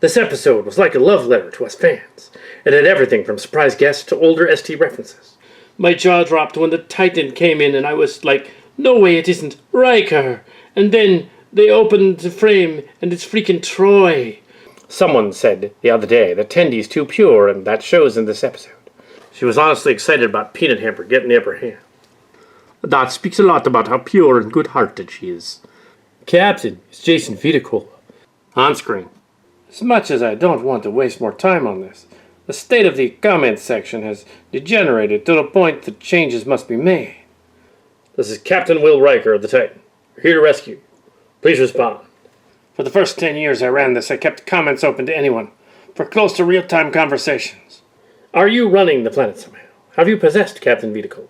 This episode was like a love letter to us fans. It had everything from surprise guests to older ST references. My jaw dropped when the Titan came in and I was like, no way it isn't Riker. And then they opened the frame and it's freaking Troy. Someone said the other day that Tendy's too pure, and that shows in this episode. She was honestly excited about Peanut Hamper getting the upper hand. That speaks a lot about how pure and good-hearted she is. Captain, it's Jason Viticola. On screen. As much as I don't want to waste more time on this, the state of the comments section has degenerated to the point that changes must be made. This is Captain Will Riker of the Titan. We're here to rescue you. Please respond. For the first 10 years I ran this, I kept comments open to anyone, for close to real-time conversations. Are you running the planet somehow? Have you possessed Captain Viticola?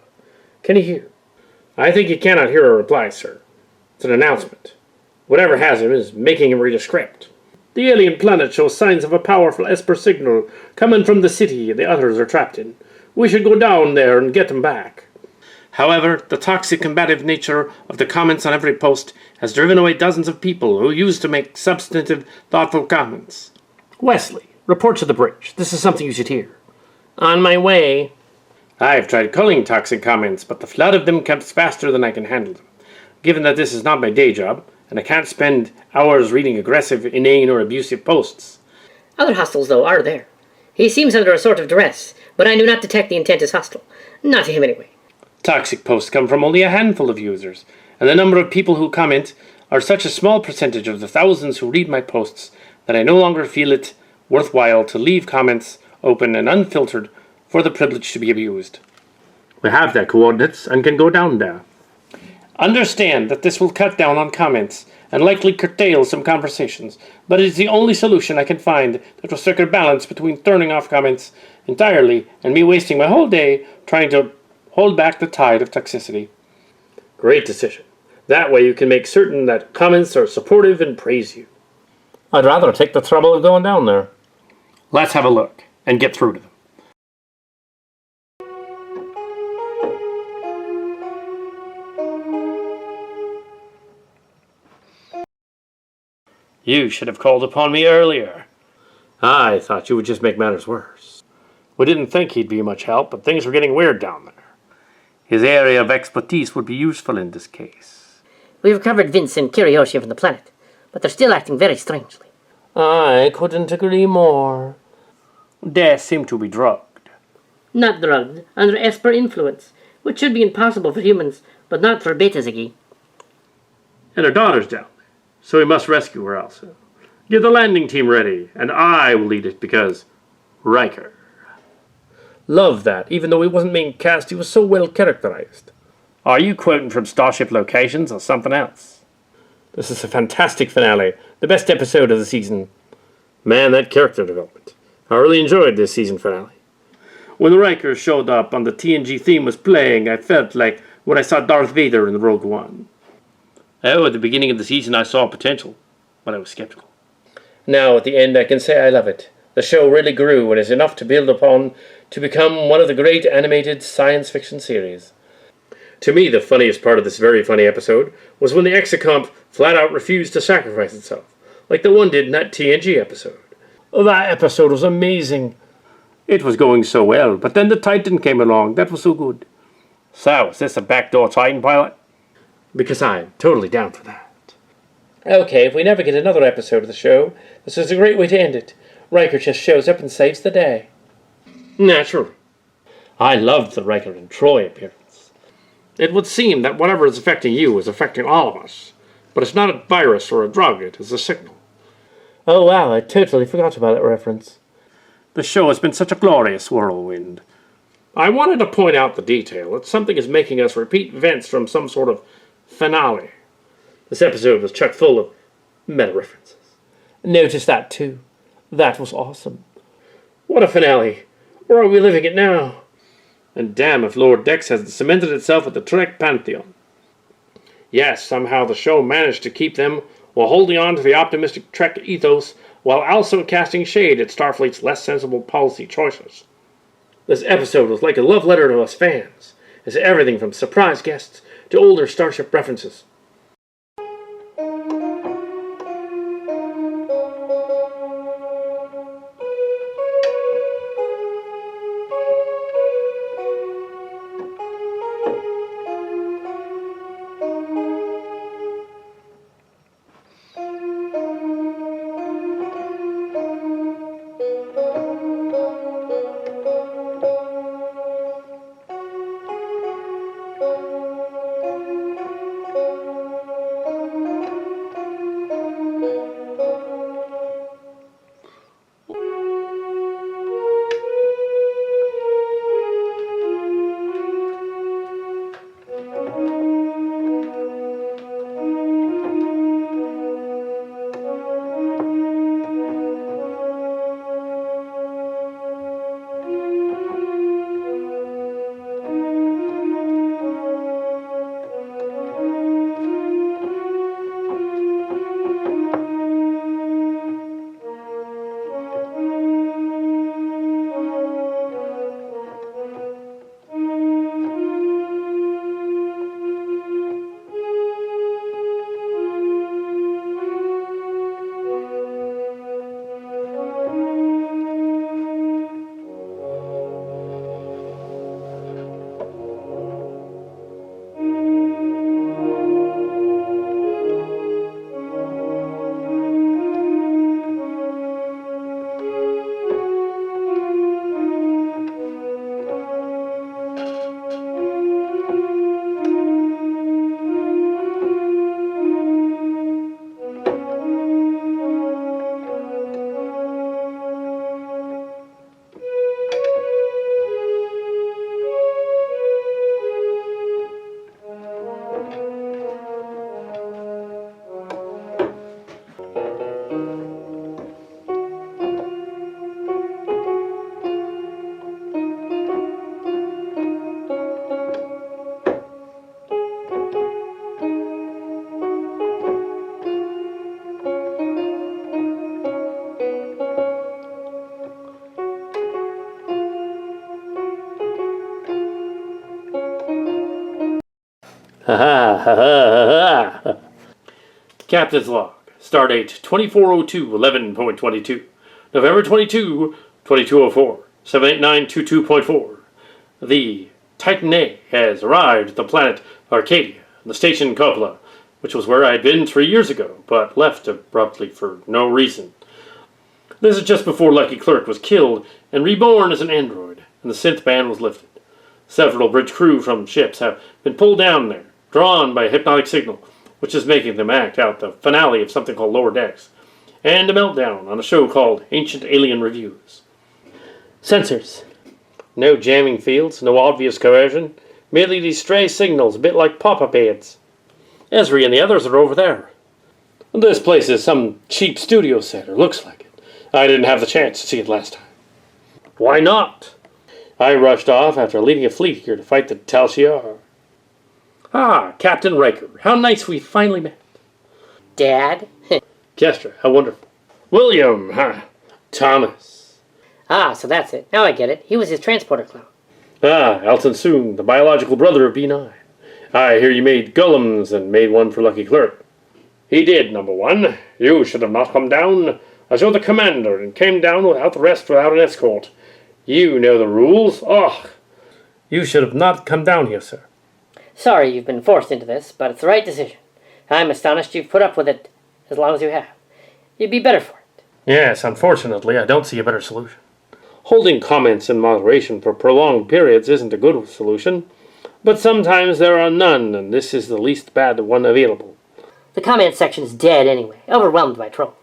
Can he hear? I think he cannot hear a reply, sir. It's an announcement. Whatever has him is making him read a script. The alien planet shows signs of a powerful Esper signal coming from the city the others are trapped in. We should go down there and get them back. However, the toxic combative nature of the comments on every post has driven away dozens of people who used to make substantive, thoughtful comments. Wesley, report to the bridge. This is something you should hear. On my way. I've tried culling toxic comments, but the flood of them comes faster than I can handle them. Given that this is not my day job, and I can't spend hours reading aggressive, inane, or abusive posts. Other hostiles, though, are there. He seems under a sort of duress, but I do not detect the intent as hostile. Not to him, anyway. Toxic posts come from only a handful of users, and the number of people who comment are such a small percentage of the thousands who read my posts that I no longer feel it worthwhile to leave comments open and unfiltered for the privilege to be abused. We have their coordinates and can go down there. Understand that this will cut down on comments and likely curtail some conversations, but it is the only solution I can find that will strike a balance between turning off comments entirely and me wasting my whole day trying to hold back the tide of toxicity. Great decision. That way you can make certain that comments are supportive and praise you. I'd rather take the trouble of going down there. Let's have a look and get through to them. You should have called upon me earlier. I thought you would just make matters worse. We didn't think he'd be much help, but things were getting weird down there. His area of expertise would be useful in this case. We've recovered Vince and Kiriyoshi from the planet, but they're still acting very strangely. I couldn't agree more. They seem to be drugged. Not drugged, under Esper influence, which should be impossible for humans, but not for Beta Ziggy. And her daughter's down there, so we must rescue her also. Get the landing team ready, and I will lead it because Riker. Love that. Even though he wasn't main cast, he was so well characterized. Are you quoting from Starship locations or something else? This is a fantastic finale. The best episode of the season. Man, that character development. I really enjoyed this season finale. When the Riker showed up and the TNG theme was playing, I felt like when I saw Darth Vader in Rogue One. Oh, at the beginning of the season I saw potential, but I was skeptical. Now, at the end, I can say I love it. The show really grew and is enough to build upon to become one of the great animated science fiction series. To me, the funniest part of this very funny episode was when the Exocomp flat out refused to sacrifice itself, like the one did in that TNG episode. Oh, that episode was amazing. It was going so well, but then the Titan came along. That was so good. So, is this a backdoor Titan pilot? Because I'm totally down for that. Okay, if we never get another episode of the show, this is a great way to end it. Riker just shows up and saves the day. Naturally. I loved the Riker and Troy appearance. It would seem that whatever is affecting you is affecting all of us. But it's not a virus or a drug, it is a signal. Oh wow, I totally forgot about that reference. The show has been such a glorious whirlwind. I wanted to point out the detail that something is making us repeat events from some sort of finale. This episode was chock full of meta references. Noticed that too. That was awesome. What a finale. Where are we living it now? And damn if Lower Decks hasn't cemented itself at the Trek Pantheon. Yes, somehow the show managed to keep them while holding on to the optimistic Trek ethos while also casting shade at Starfleet's less sensible policy choices. This episode was like a love letter to us fans. It's everything from surprise guests to older Starship references. Ha ha ha ha ha. Captain's log. Stardate 2402.11.22. November 22, 2204. 78922.4. The Titan A has arrived at the planet Arcadia, the station Coppola, which was where I had been 3 years ago, but left abruptly for no reason. This is just before Lucky Clerk was killed and reborn as an android, and the synth ban was lifted. Several bridge crew from ships have been pulled down there, drawn by a hypnotic signal, which is making them act out the finale of something called Lower Decks, and a meltdown on a show called Ancient Alien Reviews. Sensors. No jamming fields, no obvious coercion, merely these stray signals, a bit like pop-up ads. Esri and the others are over there. This place is some cheap studio set, or looks like it. I didn't have the chance to see it last time. Why not? I rushed off after leading a fleet here to fight the Tal Shiar. Ah, Captain Riker, how nice we finally met. Dad? Kestra, how wonderful. William, huh? Thomas. Ah, so that's it. Now I get it. He was his transporter clone. Ah, Elton Soong, the biological brother of B9. I hear you made golems and made one for Lucky Clerk. He did, number one. You should have not come down, as you're the commander, and came down without the rest without an escort. You know the rules. Oh, you should have not come down here, sir. Sorry you've been forced into this, but it's the right decision. I'm astonished you've put up with it as long as you have. You'd be better for it. Yes, unfortunately, I don't see a better solution. Holding comments in moderation for prolonged periods isn't a good solution, but sometimes there are none, and this is the least bad one available. The comment section is dead anyway, overwhelmed by trolls.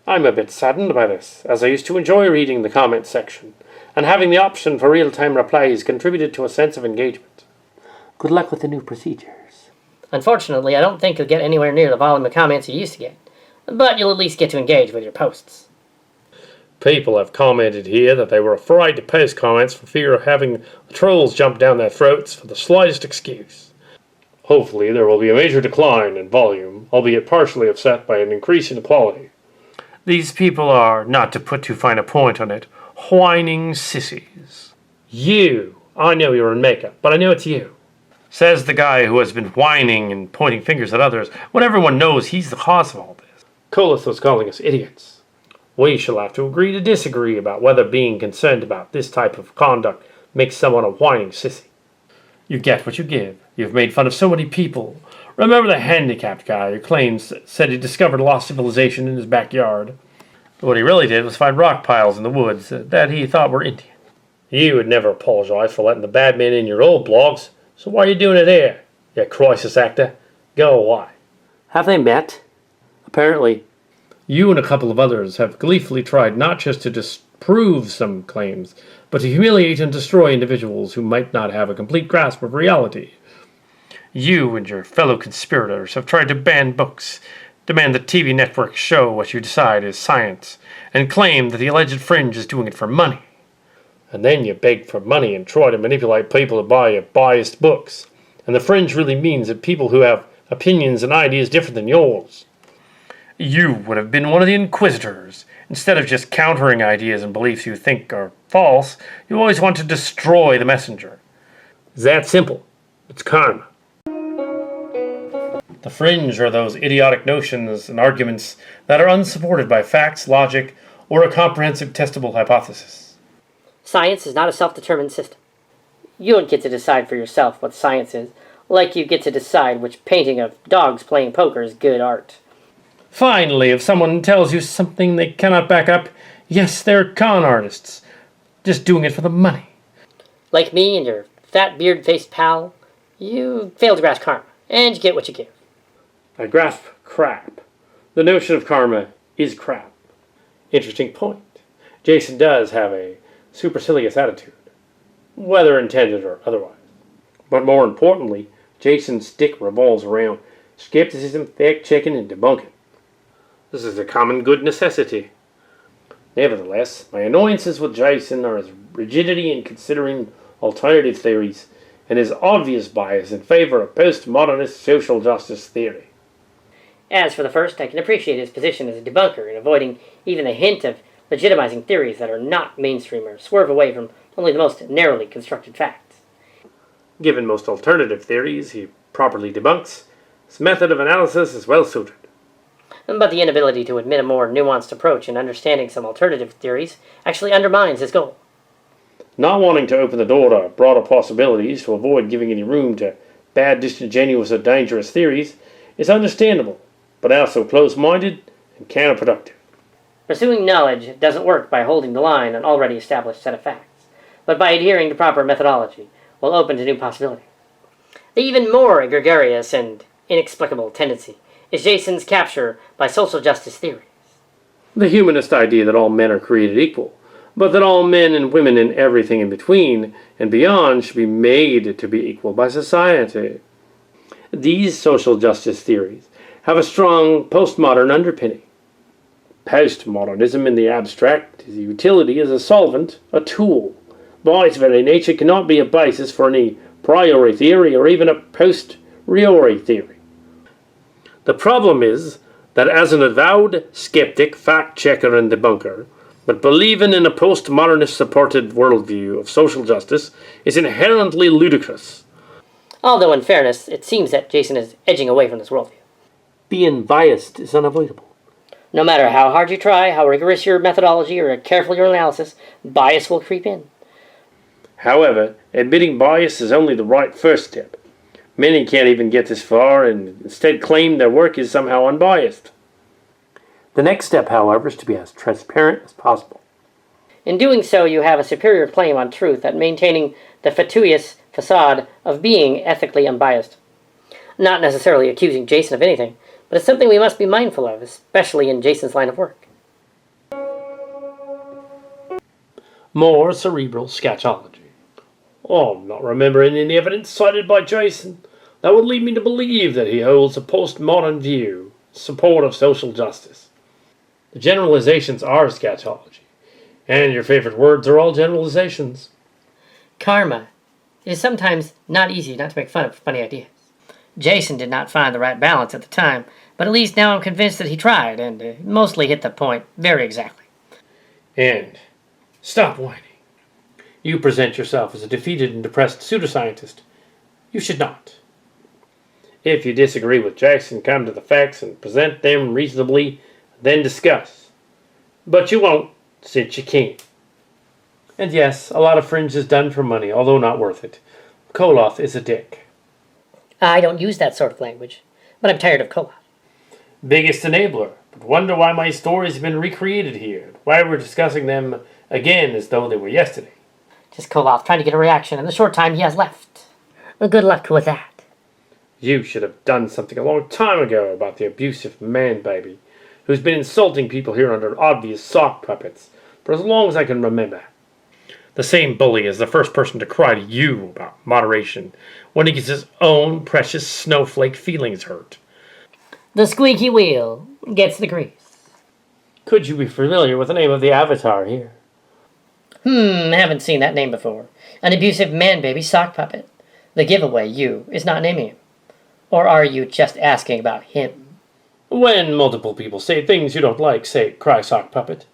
I'm a bit saddened by this, as I used to enjoy reading the comment section, and having the option for real-time replies contributed to a sense of engagement. Good luck with the new procedures. Unfortunately, I don't think you'll get anywhere near the volume of comments you used to get, but you'll at least get to engage with your posts. People have commented here that they were afraid to post comments for fear of having the trolls jump down their throats for the slightest excuse. Hopefully there will be a major decline in volume, albeit partially offset by an increase in quality. These people are, not to put too fine a point on it, whining sissies. You! I know you're in makeup, but I know it's you. Says the guy who has been whining and pointing fingers at others when everyone knows he's the cause of all this. Kolith was calling us idiots. We shall have to agree to disagree about whether being concerned about this type of conduct makes someone a whining sissy. You get what you give. You've made fun of so many people. Remember the handicapped guy who said he discovered lost civilization in his backyard? What he really did was find rock piles in the woods that he thought were Indian. You would never apologize for letting the bad men in your old blogs, so why are you doing it here, you crisis actor? Go away. Have they met? Apparently. You and a couple of others have gleefully tried not just to disprove some claims, but to humiliate and destroy individuals who might not have a complete grasp of reality. You and your fellow conspirators have tried to ban books, demand that TV networks show what you decide is science, and claim that the alleged fringe is doing it for money. And then you beg for money and try to manipulate people to buy your biased books. And the fringe really means that people who have opinions and ideas different than yours. You would have been one of the inquisitors. Instead of just countering ideas and beliefs you think are false, you always want to destroy the messenger. It's that simple. It's karma. The fringe are those idiotic notions and arguments that are unsupported by facts, logic, or a comprehensive testable hypothesis. Science is not a self-determined system. You don't get to decide for yourself what science is, like you get to decide which painting of dogs playing poker is good art. Finally, if someone tells you something they cannot back up, yes, they're con artists, just doing it for the money. Like me and your fat beard-faced pal, you fail to grasp karma, and you get what you give. I grasp crap. The notion of karma is crap. Interesting point. Jason does have a supercilious attitude, whether intended or otherwise. But more importantly, Jason's stick revolves around skepticism, fact-checking, and debunking. This is a common good necessity. Nevertheless, my annoyances with Jason are his rigidity in considering alternative theories and his obvious bias in favor of postmodernist social justice theory. As for the first, I can appreciate his position as a debunker in avoiding even a hint of legitimizing theories that are not mainstream or swerve away from only the most narrowly constructed facts. Given most alternative theories he properly debunks, his method of analysis is well suited. But the inability to admit a more nuanced approach in understanding some alternative theories actually undermines his goal. Not wanting to open the door to broader possibilities to avoid giving any room to bad, disingenuous, or dangerous theories is understandable, but also close-minded and counterproductive. Pursuing knowledge doesn't work by holding the line on already established set of facts, but by adhering to proper methodology while open to new possibilities. The even more gregarious and inexplicable tendency is Jason's capture by social justice theories. The humanist idea that all men are created equal, but that all men and women and everything in between and beyond should be made to be equal by society. These social justice theories have a strong postmodern underpinning. Postmodernism in the abstract is utility as a solvent, a tool. By its very nature cannot be a basis for any priori theory or even a posteriori theory. The problem is that as an avowed skeptic, fact-checker and debunker, but believing in a postmodernist-supported worldview of social justice is inherently ludicrous. Although, in fairness, it seems that Jason is edging away from this worldview. Being biased is unavoidable. No matter how hard you try, how rigorous your methodology, or how careful your analysis, bias will creep in. However, admitting bias is only the right first step. Many can't even get this far and instead claim their work is somehow unbiased. The next step, however, is to be as transparent as possible. In doing so, you have a superior claim on truth at maintaining the fatuous facade of being ethically unbiased. Not necessarily accusing Jason of anything, but it's something we must be mindful of, especially in Jason's line of work. More cerebral scatology. Oh, I'm not remembering any evidence cited by Jason. That would lead me to believe that he holds a postmodern view, support of social justice. The generalizations are scatology, and your favorite words are all generalizations. Karma. It is sometimes not easy not to make fun of funny ideas. Jason did not find the right balance at the time, but at least now I'm convinced that he tried, and mostly hit the point very exactly. And stop whining. You present yourself as a defeated and depressed pseudoscientist. You should not. If you disagree with Jackson, come to the facts and present them reasonably, then discuss. But you won't, since you can't. And yes, a lot of fringe is done for money, although not worth it. Koloth is a dick. I don't use that sort of language, but I'm tired of Koloth. Biggest enabler, but wonder why my stories have been recreated here, why we're discussing them again as though they were yesterday. Just Koloth trying to get a reaction in the short time he has left. Good luck with that. You should have done something a long time ago about the abusive man-baby, who's been insulting people here under obvious sock puppets for as long as I can remember. The same bully is the first person to cry to you about moderation when he gets his own precious snowflake feelings hurt. The squeaky wheel gets the grease. Could you be familiar with the name of the avatar here? Haven't seen that name before. An abusive man-baby sock puppet. The giveaway, is not naming him. Or are you just asking about him? When multiple people say things you don't like, say, cry sock puppet.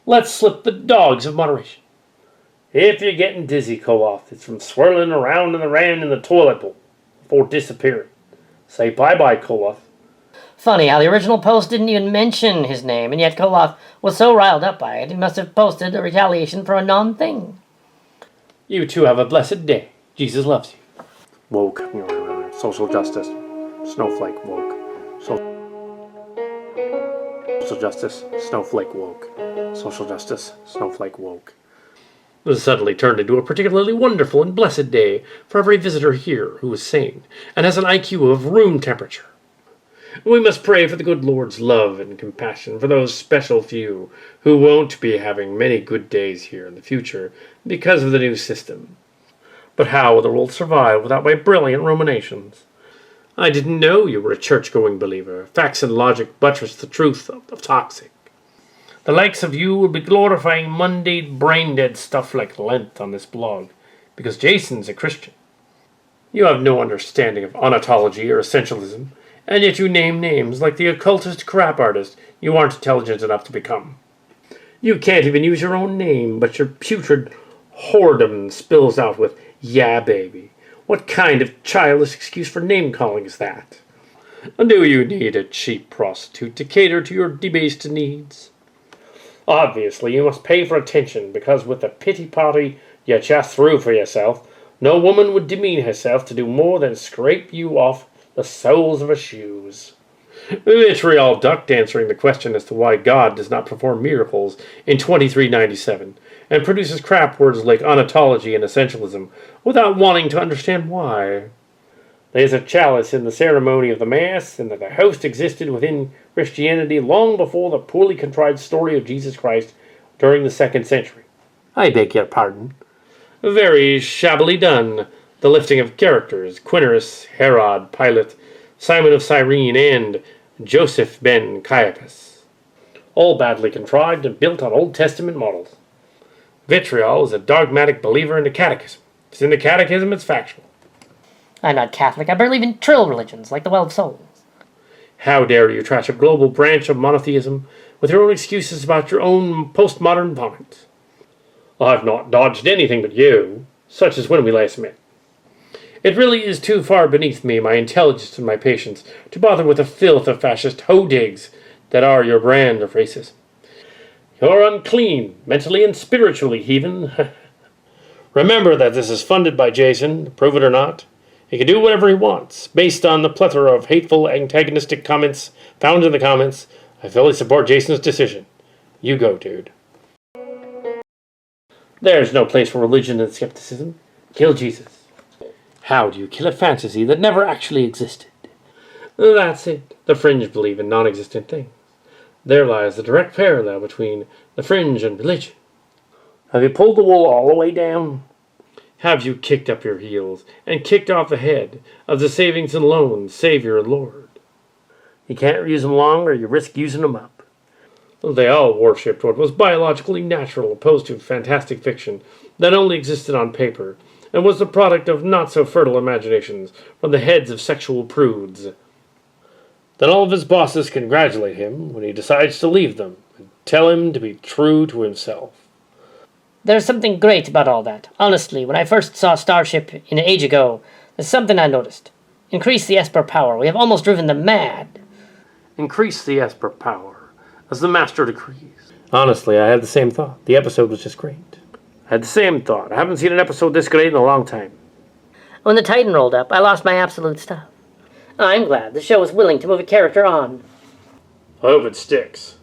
Let's slip the dogs of moderation. If you're getting dizzy, Koloth, it's from swirling around in the toilet bowl before disappearing. Say bye-bye, Koloth. Funny how the original post didn't even mention his name, and yet Koloth was so riled up by it, he must have posted a retaliation for a non-thing. You two have a blessed day. Jesus loves you. Woke. Social justice. Snowflake woke. Social justice. Snowflake woke. Social justice. Snowflake woke. This suddenly turned into a particularly wonderful and blessed day for every visitor here who is sane and has an IQ of room temperature. We must pray for the good Lord's love and compassion for those special few who won't be having many good days here in the future because of the new system. But how will the world survive without my brilliant ruminations? I didn't know you were a church-going believer. Facts and logic buttress the truth of toxic. The likes of you will be glorifying mundane, brain-dead stuff like Lent on this blog, because Jason's a Christian. You have no understanding of ontology or essentialism, and yet you name names like the occultist crap artist you aren't intelligent enough to become. You can't even use your own name, but your putrid whoredom spills out with, yeah, baby, What kind of childless excuse for name-calling is that? Do you need a cheap prostitute to cater to your debased needs? Obviously, you must pay for attention, because with the pity party you just threw for yourself, no woman would demean herself to do more than scrape you off the soles of her shoes. Vitriol ducked answering the question as to why God does not perform miracles in 2397, and produces crap words like ontology and essentialism, without wanting to understand why. There's a chalice in the ceremony of the Mass, and that the host existed within Christianity long before the poorly contrived story of Jesus Christ during the 2nd century. I beg your pardon. Very shabbily done. The lifting of characters, Quirinus, Herod, Pilate, Simon of Cyrene, and Joseph ben Caiaphas. All badly contrived and built on Old Testament models. Vitriol is a dogmatic believer in the catechism. If it's in the catechism, it's factual. I'm not Catholic. I barely even trill religions, like the Well of Souls. How dare you trash a global branch of monotheism with your own excuses about your own postmodern vomit? I've not dodged anything but you, such as when we last met. It really is too far beneath me, my intelligence and my patience, to bother with the filth of fascist ho-digs that are your brand of racism. You're unclean, mentally and spiritually, heathen. Remember that this is funded by Jason, prove it or not. He can do whatever he wants, based on the plethora of hateful, antagonistic comments found in the comments. I fully support Jason's decision. You go, dude. There's no place for religion and skepticism. Kill Jesus. How do you kill a fantasy that never actually existed? That's it. The fringe believe in non-existent things. There lies the direct parallel between the fringe and religion. Have you pulled the wool all the way down? Have you kicked up your heels and kicked off the head of the savings and loans Savior and Lord? You can't use them long or you risk using them up. They all worshipped what was biologically natural opposed to fantastic fiction that only existed on paper and was the product of not-so-fertile imaginations from the heads of sexual prudes. Then all of his bosses congratulate him when he decides to leave them and tell him to be true to himself. There's something great about all that. Honestly, when I first saw Starship an age ago, there's something I noticed. Increase the Esper power. We have almost driven them mad. Increase the Esper power, as the master decrees. Honestly, I had the same thought. The episode was just great. I had the same thought. I haven't seen an episode this great in a long time. When the Titan rolled up, I lost my absolute stuff. I'm glad the show was willing to move a character on. I hope it sticks.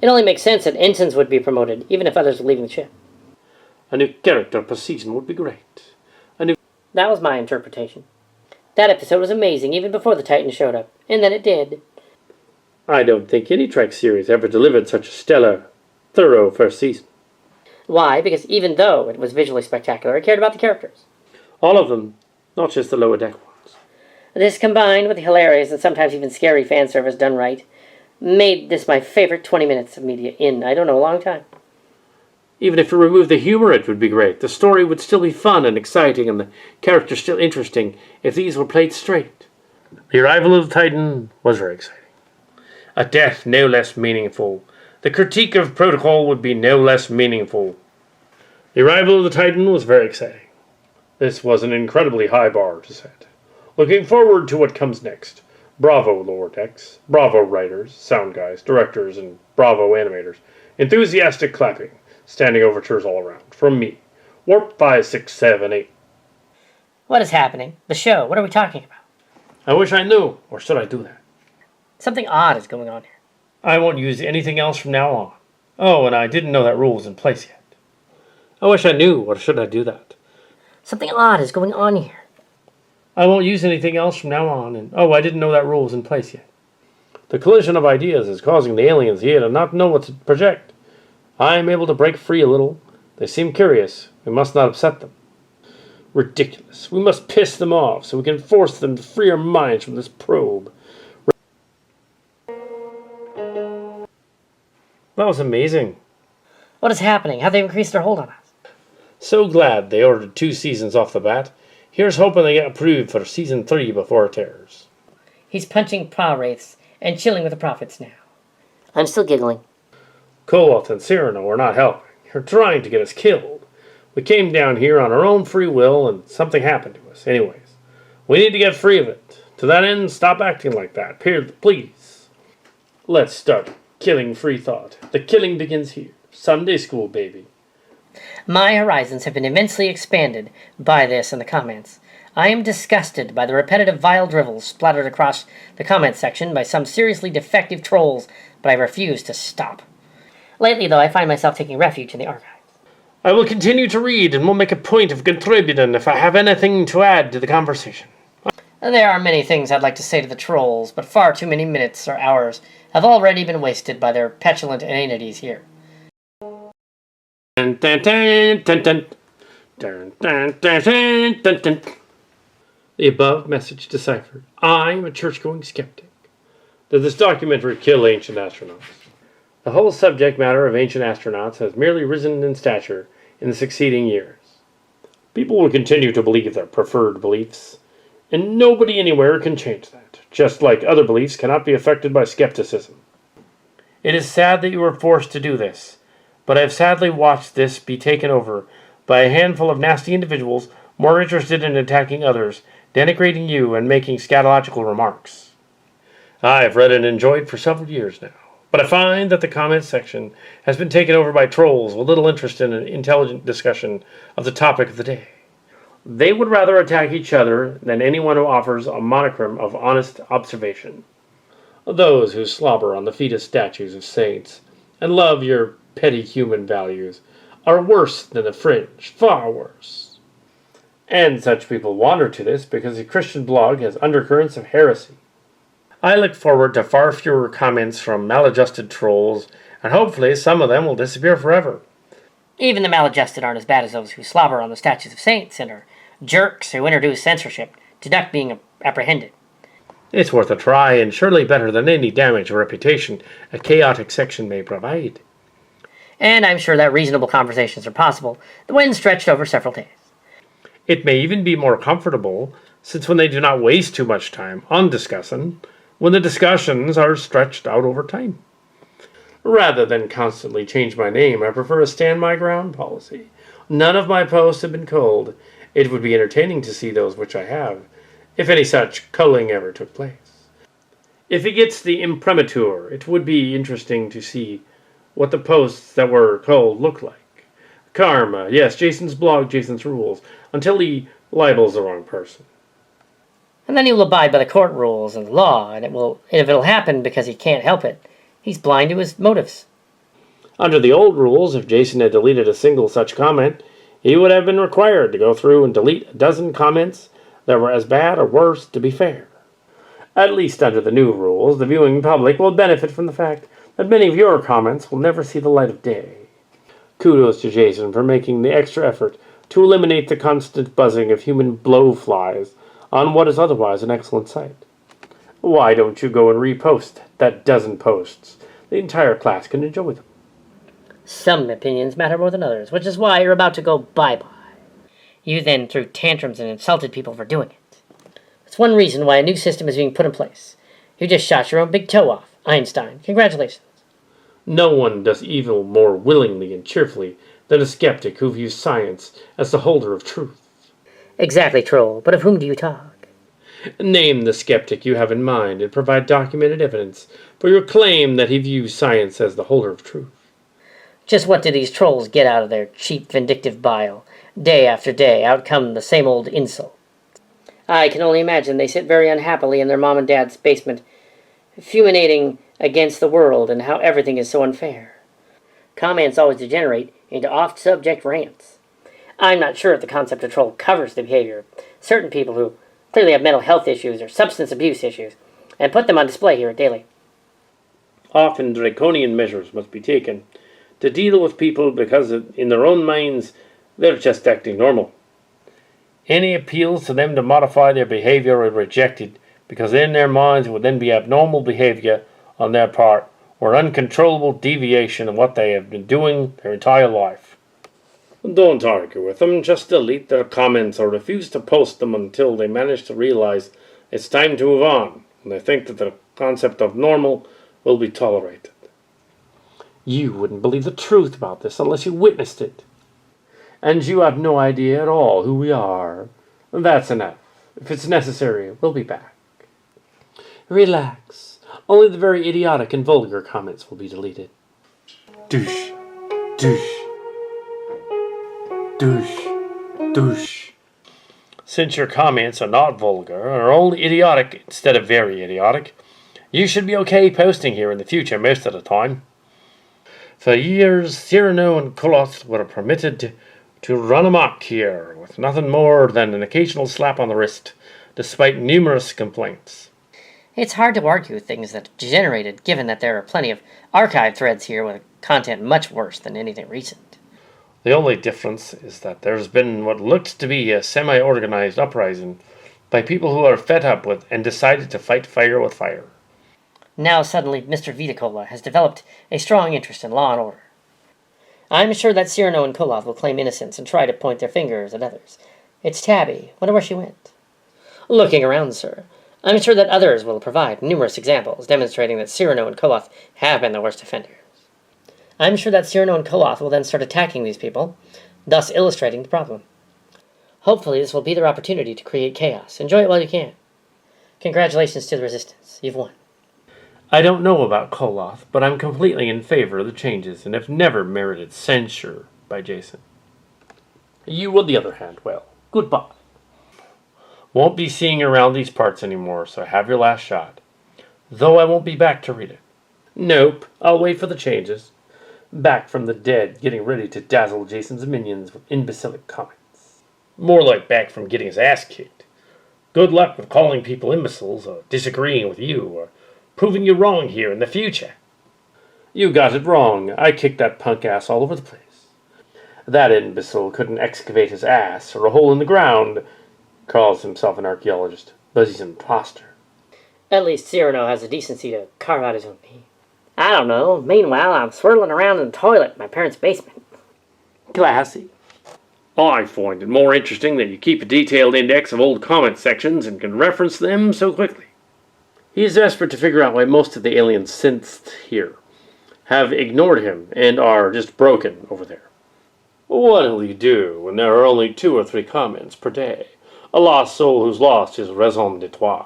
It only makes sense that ensigns would be promoted, even if others were leaving the ship. A new character per season would be great. That was my interpretation. That episode was amazing even before the Titan showed up, and then it did. I don't think any Trek series ever delivered such a stellar, thorough first season. Why? Because even though it was visually spectacular, I cared about the characters. All of them, not just the lower deck ones. This, combined with the hilarious and sometimes even scary fan service done right, made this my favorite 20 minutes of media in, I don't know, a long time. Even if you remove the humor, it would be great. The story would still be fun and exciting, and the characters still interesting if these were played straight. The arrival of the Titan was very exciting. A death no less meaningful. The critique of protocol would be no less meaningful. The arrival of the Titan was very exciting. This was an incredibly high bar to set. Looking forward to what comes next. Bravo, Lower Decks. Bravo, writers, sound guys, directors, and bravo, animators. Enthusiastic clapping. Standing overtures all around. From me. Warp 5678. What is happening? The show. What are we talking about? I wish I knew, or should I do that? Something odd is going on here. I won't use anything else from now on. Oh, and I didn't know that rule was in place yet. I wish I knew, or should I do that? Something odd is going on here. I won't use anything else from now on, and oh, I didn't know that rule was in place yet. The collision of ideas is causing the aliens here to not know what to project. I am able to break free a little. They seem curious. We must not upset them. Ridiculous. We must piss them off so we can force them to free our minds from this probe. That was amazing. What is happening? How they increased their hold on us? So glad they ordered 2 seasons off the bat. Here's hoping they get approved for season 3 before it airs. He's punching power wraiths and chilling with the prophets now. I'm still giggling. Koloth and Cyrano are not helping. You're trying to get us killed. We came down here on our own free will and something happened to us. Anyways, we need to get free of it. To that end, stop acting like that. Please. Let's start killing free thought. The killing begins here. Sunday school, baby. My horizons have been immensely expanded by this in the comments. I am disgusted by the repetitive vile dribbles splattered across the comments section by some seriously defective trolls, but I refuse to stop. Lately, though, I find myself taking refuge in the archives. I will continue to read and will make a point of contributing if I have anything to add to the conversation. There are many things I'd like to say to the trolls, but far too many minutes or hours have already been wasted by their petulant inanities here. The above message deciphered. I'm a church-going skeptic. Does this documentary kill ancient astronauts? The whole subject matter of ancient astronauts has merely risen in stature in the succeeding years. People will continue to believe their preferred beliefs, and nobody anywhere can change that, just like other beliefs cannot be affected by skepticism. It is sad that you were forced to do this, but I have sadly watched this be taken over by a handful of nasty individuals more interested in attacking others, denigrating you, and making scatological remarks. I have read and enjoyed for several years now, but I find that the comments section has been taken over by trolls with little interest in an intelligent discussion of the topic of the day. They would rather attack each other than anyone who offers a modicum of honest observation. Those who slobber on the fetus statues of saints and love your petty human values are worse than the fringe, far worse. And such people wander to this because the Christian blog has undercurrents of heresy. I look forward to far fewer comments from maladjusted trolls, and hopefully some of them will disappear forever. Even the maladjusted aren't as bad as those who slobber on the statues of saints and are jerks who introduce censorship to duck being apprehended. It's worth a try, and surely better than any damage or reputation a chaotic section may provide. And I'm sure that reasonable conversations are possible, when stretched over several days. It may even be more comfortable, since when they do not waste too much time on discussing, when the discussions are stretched out over time. Rather than constantly change my name, I prefer a stand my ground policy. None of my posts have been culled. It would be entertaining to see those which I have, if any such culling ever took place. If it gets the imprimatur, it would be interesting to see what the posts that were culled look like. Karma, yes, Jason's blog, Jason's rules, until he libels the wrong person. And then he will abide by the court rules and the law, and if it'll happen because he can't help it, he's blind to his motives. Under the old rules, if Jason had deleted a single such comment, he would have been required to go through and delete a dozen comments that were as bad or worse, to be fair. At least under the new rules, the viewing public will benefit from the fact that many of your comments will never see the light of day. Kudos to Jason for making the extra effort to eliminate the constant buzzing of human blowflies on what is otherwise an excellent site. Why don't you go and repost that dozen posts? The entire class can enjoy them. Some opinions matter more than others, which is why you're about to go bye-bye. You then threw tantrums and insulted people for doing it. That's one reason why a new system is being put in place. You just shot your own big toe off, Einstein. Congratulations. No one does evil more willingly and cheerfully than a skeptic who views science as the holder of truth. Exactly, troll, but of whom do you talk? Name the skeptic you have in mind and provide documented evidence for your claim that he views science as the holder of truth. Just what do these trolls get out of their cheap, vindictive bile? Day after day, out come the same old insult. I can only imagine they sit very unhappily in their mom and dad's basement, fulminating against the world and how everything is so unfair. Comments always degenerate into off-subject rants. I'm not sure if the concept of troll covers the behavior of certain people who clearly have mental health issues or substance abuse issues, and put them on display here at Daily. Often draconian measures must be taken to deal with people because in their own minds they're just acting normal. Any appeals to them to modify their behavior are rejected because in their minds it would then be abnormal behavior on their part or uncontrollable deviation of what they have been doing their entire life. Don't argue with them, just delete their comments or refuse to post them until they manage to realize it's time to move on and they think that the concept of normal will be tolerated. You wouldn't believe the truth about this unless you witnessed it. And you have no idea at all who we are. That's enough. If it's necessary, we'll be back. Relax. Only the very idiotic and vulgar comments will be deleted. Douche. Douche. Douche. Douche. Since your comments are not vulgar and are only idiotic instead of very idiotic, you should be okay posting here in the future most of the time. For years, Cyrano and Coloth were permitted to run amok here with nothing more than an occasional slap on the wrist, despite numerous complaints. It's hard to argue things that degenerated, given that there are plenty of archive threads here with content much worse than anything recent. The only difference is that there's been what looked to be a semi-organized uprising by people who are fed up with and decided to fight fire with fire. Now suddenly Mr. Viticola has developed a strong interest in law and order. I'm sure that Cyrano and Koloth will claim innocence and try to point their fingers at others. It's Tabby. Wonder where she went. Looking around, sir. I'm sure that others will provide numerous examples demonstrating that Cyrano and Koloth have been the worst offenders. I'm sure that Cyrano and Koloth will then start attacking these people, thus illustrating the problem. Hopefully this will be their opportunity to create chaos. Enjoy it while you can. Congratulations to the Resistance. You've won. I don't know about Koloth, but I'm completely in favor of the changes and have never merited censure by Jason. You, on the other hand, well, goodbye. Won't be seeing you around these parts anymore, so have your last shot. Though I won't be back to read it. Nope, I'll wait for the changes. Back from the dead, getting ready to dazzle Jason's minions with imbecilic comments. More like back from getting his ass kicked. Good luck with calling people imbeciles, or disagreeing with you, or proving you wrong here in the future. You got it wrong. I kicked that punk ass all over the place. That imbecile couldn't excavate his ass or a hole in the ground. Calls himself an archaeologist, but he's an imposter. At least Cyrano has the decency to carve out his own name. I don't know. Meanwhile, I'm swirling around in the toilet in my parents' basement. Classy. I find it more interesting that you keep a detailed index of old comment sections and can reference them so quickly. He is desperate to figure out why most of the alien synths here have ignored him and are just broken over there. What'll you do when there are only 2 or 3 comments per day? A lost soul who's lost his raison d'etre.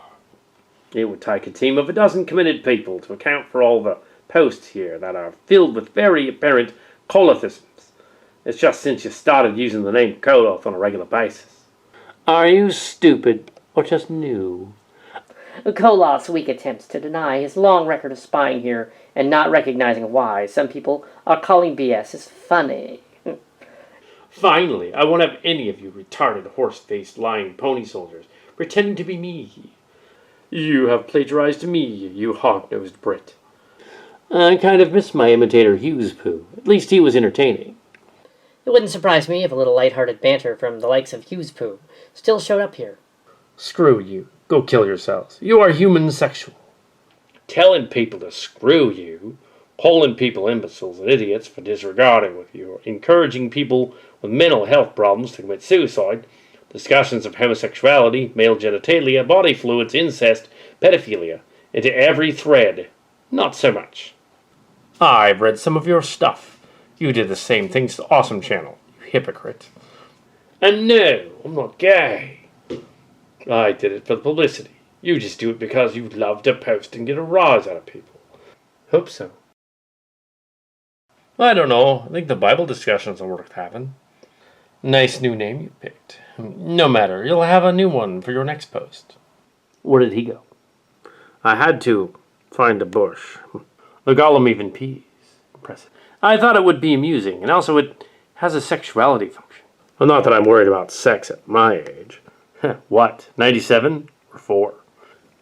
It would take a team of a dozen committed people to account for all the posts here that are filled with very apparent Kolothisms. It's just since you started using the name Koloth on a regular basis. Are you stupid or just new? Koloth's weak attempts to deny his long record of spying here and not recognizing why some people are calling BS is funny. Finally, I won't have any of you retarded, horse-faced, lying pony soldiers pretending to be me. You have plagiarized me, you hog-nosed Brit. I kind of miss my imitator Hughes Poo. At least he was entertaining. It wouldn't surprise me if a little light-hearted banter from the likes of Hughes Poo still showed up here. Screw you. Go kill yourselves. You are human sexual. Telling people to screw you, calling people imbeciles and idiots for disregarding with you, or encouraging people with mental health problems to commit suicide, discussions of homosexuality, male genitalia, body fluids, incest, pedophilia, into every thread. Not so much. I've read some of your stuff. You did the same things to Awesome Channel, you hypocrite. And no, I'm not gay. I did it for the publicity. You just do it because you love to post and get a rise out of people. Hope so. I don't know. I think the Bible discussions are worth having. Nice new name you picked. No matter, you'll have a new one for your next post. Where did he go? I had to find a bush. The golem even pees. Impressive. I thought it would be amusing, and also it has a sexuality function. Well, not that I'm worried about sex at my age. What, 97 or 4?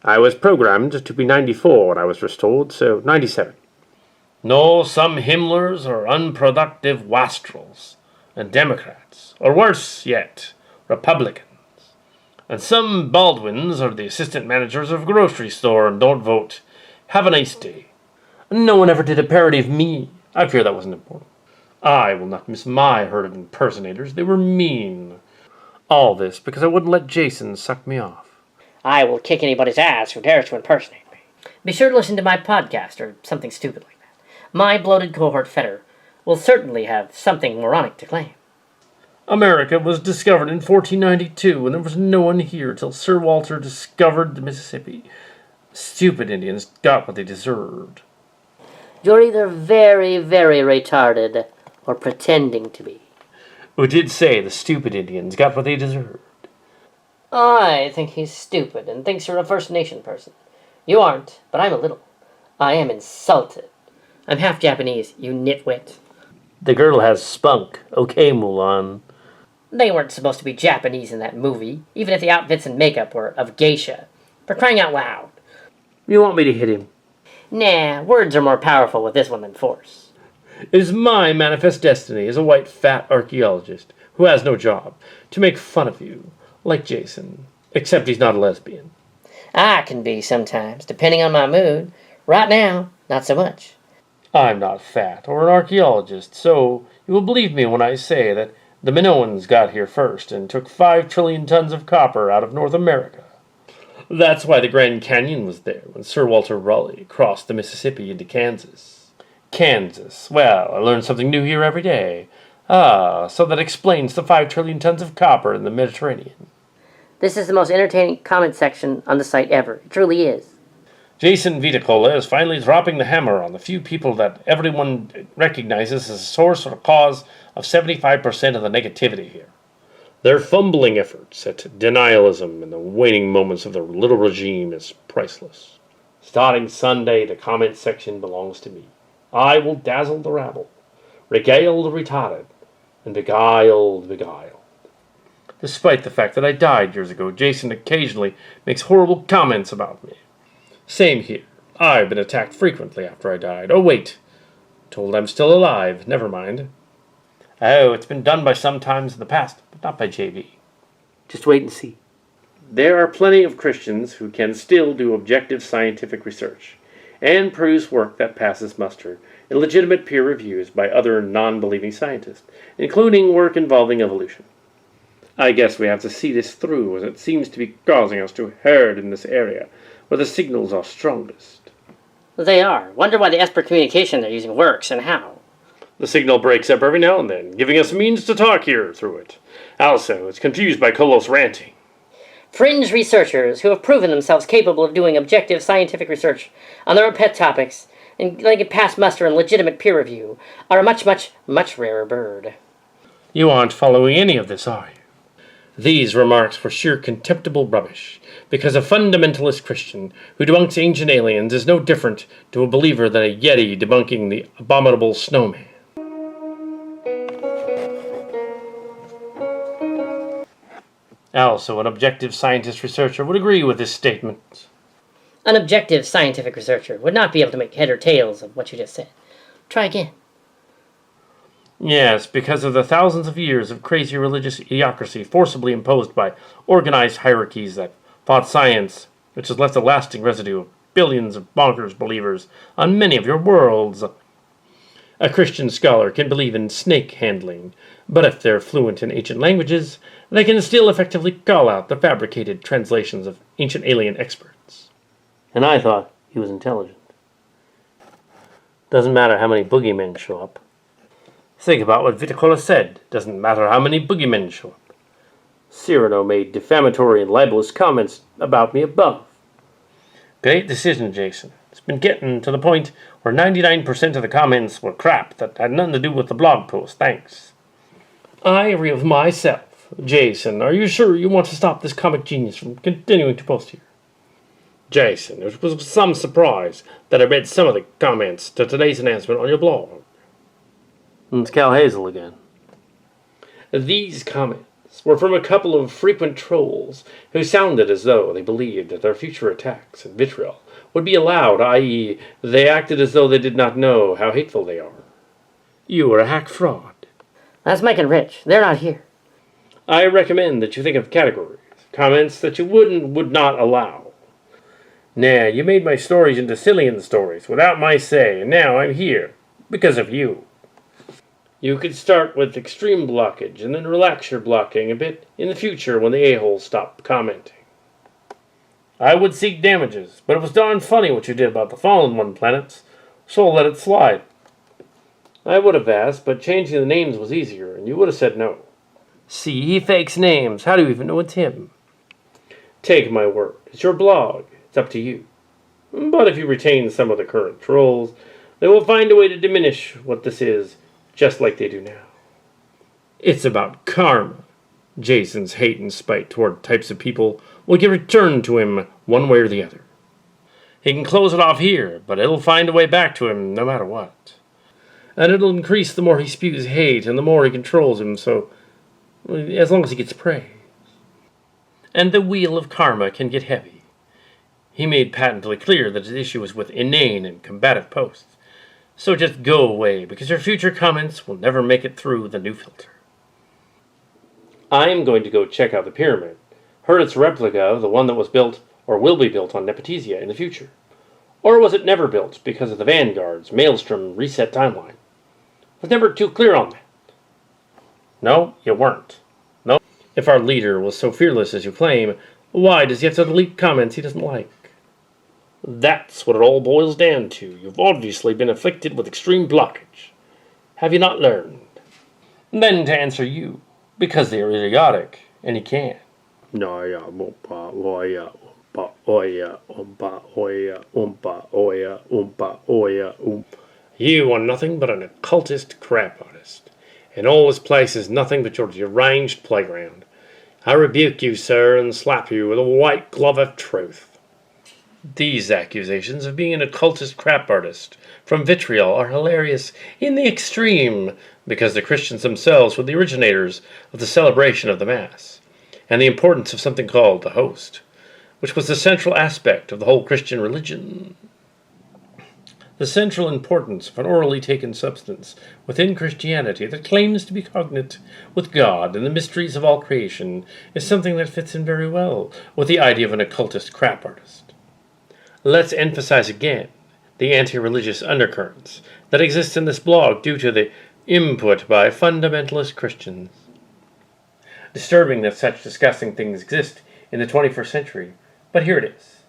I was programmed to be 94 when I was restored, so 97. No, some Himmlers are unproductive wastrels, and Democrats, or worse yet, Republicans. And some Baldwins are the assistant managers of a grocery store and don't vote. Have a nice day. No one ever did a parody of me. I fear that wasn't important. I will not miss my herd of impersonators. They were mean. All this because I wouldn't let Jason suck me off. I will kick anybody's ass who dares to impersonate me. Be sure to listen to my podcast or something stupid like that. My bloated cohort Fetter will certainly have something moronic to claim. America was discovered in 1492, and there was no one here till Sir Walter discovered the Mississippi. Stupid Indians got what they deserved. You're either very, very retarded or pretending to be. Who did say the stupid Indians got what they deserved? I think he's stupid and thinks you're a First Nation person. You aren't, but I'm a little. I am insulted. I'm half Japanese, you nitwit. The girl has spunk. Okay, Mulan. They weren't supposed to be Japanese in that movie, even if the outfits and makeup were of geisha. For crying out loud. You want me to hit him? Nah, words are more powerful with this one than force. It is my manifest destiny as a white fat archaeologist who has no job to make fun of you, like Jason, except he's not a lesbian. I can be sometimes, depending on my mood. Right now, not so much. I'm not fat or an archaeologist, so you will believe me when I say that the Minoans got here first and took 5 trillion tons of copper out of North America. That's why the Grand Canyon was there when Sir Walter Raleigh crossed the Mississippi into Kansas. Kansas. Well, I learn something new here every day. Ah, so that explains the 5 trillion tons of copper in the Mediterranean. This is the most entertaining comment section on the site ever. It truly is. Jason Viticola is finally dropping the hammer on the few people that everyone recognizes as a source or cause of 75% of the negativity here. Their fumbling efforts at denialism in the waning moments of the little regime is priceless. Starting Sunday, the comment section belongs to me. I will dazzle the rabble, regale the retarded, and beguile the beguiled. Despite the fact that I died years ago, Jason occasionally makes horrible comments about me. Same here. I've been attacked frequently after I died. Oh, wait. Told I'm still alive. Never mind. Oh, it's been done by some times in the past, but not by JV. Just wait and see. There are plenty of Christians who can still do objective scientific research and produce work that passes muster in legitimate peer reviews by other non-believing scientists, including work involving evolution. I guess we have to see this through, as it seems to be causing us to herd in this area where the signals are strongest. They are. Wonder why the Esper communication they're using works and how. The signal breaks up every now and then, giving us means to talk here through it. Also, it's confused by Kolos ranting. Fringe researchers who have proven themselves capable of doing objective scientific research on their own pet topics and they can pass muster in legitimate peer review are a much, much, much rarer bird. You aren't following any of this, are you? These remarks were sheer contemptible rubbish, because a fundamentalist Christian who debunks ancient aliens is no different to a believer than a Yeti debunking the abominable snowman. Also, an objective scientist researcher would agree with this statement. An objective scientific researcher would not be able to make head or tails of what you just said. Try again. Yes, because of the thousands of years of crazy religious idiocracy forcibly imposed by organized hierarchies that fought science, which has left a lasting residue of billions of bonkers believers on many of your worlds. A Christian scholar can believe in snake handling, but if they're fluent in ancient languages, they can still effectively call out the fabricated translations of ancient alien experts. And I thought he was intelligent. Doesn't matter how many boogeymen show up. Think about what Viticola said. Doesn't matter how many boogeymen show up. Cyrano made defamatory and libelous comments about me above. Great decision, Jason. It's been getting to the point where 99% of the comments were crap that had nothing to do with the blog post. Thanks. I agree with myself. Jason, are you sure you want to stop this comic genius from continuing to post here? Jason, it was with some surprise that I read some of the comments to today's announcement on your blog. It's Cal Hazel again. These comments were from a couple of frequent trolls who sounded as though they believed that their future attacks and vitriol would be allowed, i.e., they acted as though they did not know how hateful they are. You are a hack fraud. That's Mike and Rich. They're not here. I recommend that you think of categories, comments that you would not allow. Nah, you made my stories into Cillian stories without my say, and now I'm here because of you. You could start with extreme blockage and then relax your blocking a bit in the future when the a-holes stop commenting. I would seek damages, but it was darn funny what you did about the Fallen One planets, so I'll let it slide. I would have asked, but changing the names was easier, and you would have said no. See, he fakes names. How do you even know it's him? Take my word. It's your blog. It's up to you. But if you retain some of the current trolls, they will find a way to diminish what this is, just like they do now. It's about karma. Jason's hate and spite toward types of people will get returned to him one way or the other. He can close it off here, but it'll find a way back to him no matter what. And it'll increase the more he spews hate and the more he controls him, so as long as he gets praise. And the wheel of karma can get heavy. He made patently clear that his issue was with inane and combative posts. So just go away, because your future comments will never make it through the new filter. I'm going to go check out the pyramid. Heard it's a replica of the one that was built or will be built on Nepotesia in the future. Or was it never built because of the Vanguard's Maelstrom reset timeline? I was never too clear on that. No, you weren't. No. If our leader was so fearless as you claim, why does he have to delete comments he doesn't like? That's what it all boils down to. You've obviously been afflicted with extreme blockage. Have you not learned? Then to answer you, because they are idiotic, and he can. You are nothing but an occultist crap artist, and all this place is nothing but your deranged playground. I rebuke you, sir, and slap you with a white glove of truth. These accusations of being an occultist crap artist from Vitriol are hilarious in the extreme, because the Christians themselves were the originators of the celebration of the Mass, and the importance of something called the host, which was the central aspect of the whole Christian religion. The central importance of an orally taken substance within Christianity that claims to be cognate with God and the mysteries of all creation is something that fits in very well with the idea of an occultist crap artist. Let's emphasize again the anti-religious undercurrents that exist in this blog due to the input by fundamentalist Christians. Disturbing that such disgusting things exist in the 21st century, but here it is.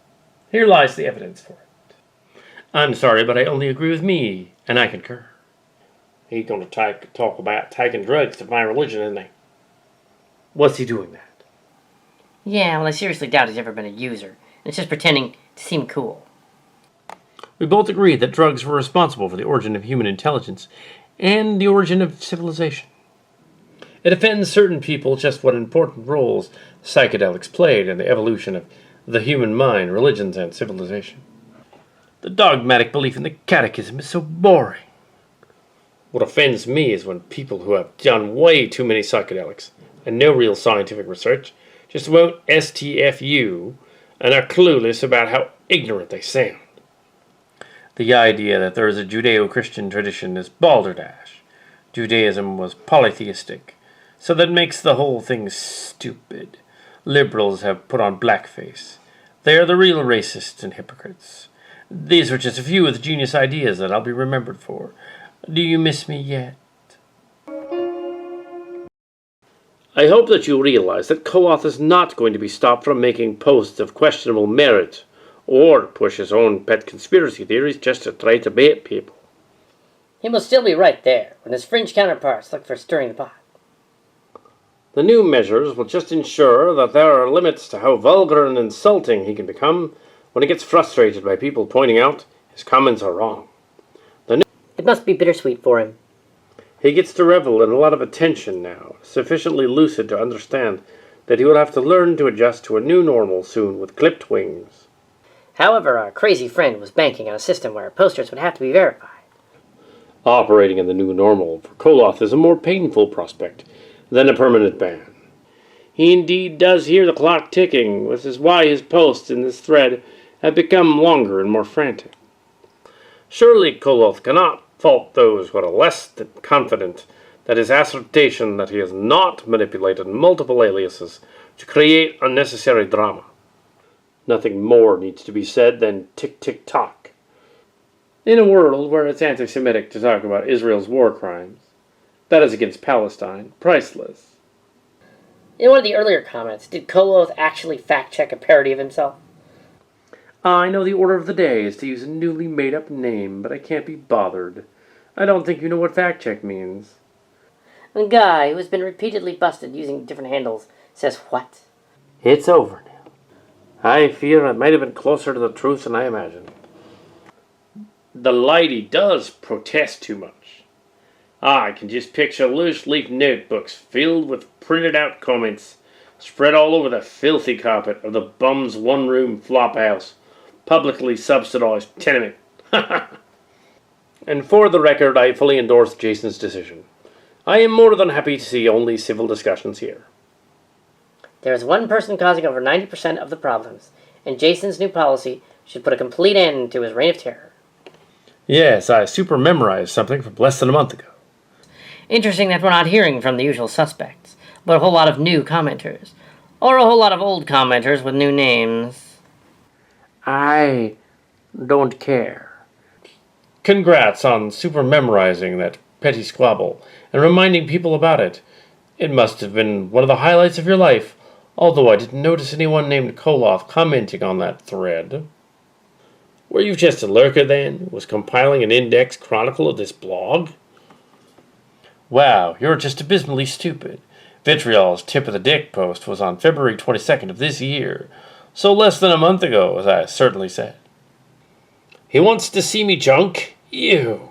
Here lies the evidence for it. I'm sorry, but I only agree with me, and I concur. He's going to talk about taking drugs to find religion, isn't he? What's he doing that? Yeah, well, I seriously doubt he's ever been a user. It's just pretending to seem cool. We both agree that drugs were responsible for the origin of human intelligence and the origin of civilization. It offends certain people just what important roles psychedelics played in the evolution of the human mind, religions, and civilization. The dogmatic belief in the catechism is so boring. What offends me is when people who have done way too many psychedelics and no real scientific research just won't STFU and are clueless about how ignorant they sound. The idea that there is a Judeo-Christian tradition is balderdash. Judaism was polytheistic, so that makes the whole thing stupid. Liberals have put on blackface. They are the real racists and hypocrites. These were just a few of the genius ideas that I'll be remembered for. Do you miss me yet? I hope that you realize that Koloth is not going to be stopped from making posts of questionable merit, or push his own pet conspiracy theories just to try to bait people. He will still be right there when his fringe counterparts look for stirring the pot. The new measures will just ensure that there are limits to how vulgar and insulting he can become when he gets frustrated by people pointing out his comments are wrong. It must be bittersweet for him. He gets to revel in a lot of attention now, sufficiently lucid to understand that he will have to learn to adjust to a new normal soon with clipped wings. However, our crazy friend was banking on a system where posters would have to be verified. Operating in the new normal for Koloth is a more painful prospect than a permanent ban. He indeed does hear the clock ticking, which is why his posts in this thread have become longer and more frantic. Surely Koloth cannot fault those who are less than confident that his assertion that he has not manipulated multiple aliases to create unnecessary drama. Nothing more needs to be said than tick-tick-tock. In a world where it's anti-Semitic to talk about Israel's war crimes, that is against Palestine, priceless. In one of the earlier comments, did Koloth actually fact-check a parody of himself? I know the order of the day is to use a newly made-up name, but I can't be bothered. I don't think you know what fact-check means. A guy who's been repeatedly busted using different handles says what? It's over now. I fear I might have been closer to the truth than I imagined. The lady does protest too much. I can just picture loose leaf notebooks filled with printed out comments spread all over the filthy carpet of the bum's one-room flop house, publicly subsidized tenement. And for the record, I fully endorse Jason's decision. I am more than happy to see only civil discussions here. There is one person causing over 90% of the problems, and Jason's new policy should put a complete end to his reign of terror. Yes, I super-memorized something from less than a month ago. Interesting that we're not hearing from the usual suspects, but a whole lot of new commenters. Or a whole lot of old commenters with new names. I don't care. Congrats on super-memorizing that petty squabble and reminding people about it. It must have been one of the highlights of your life, although I didn't notice anyone named Koloff commenting on that thread. Were you just a lurker then? Was compiling an index chronicle of this blog? Wow, you're just abysmally stupid. Vitriol's Tip of the Dick post was on February 22nd of this year, so less than a month ago, as I certainly said. He wants to see me junk? Ew.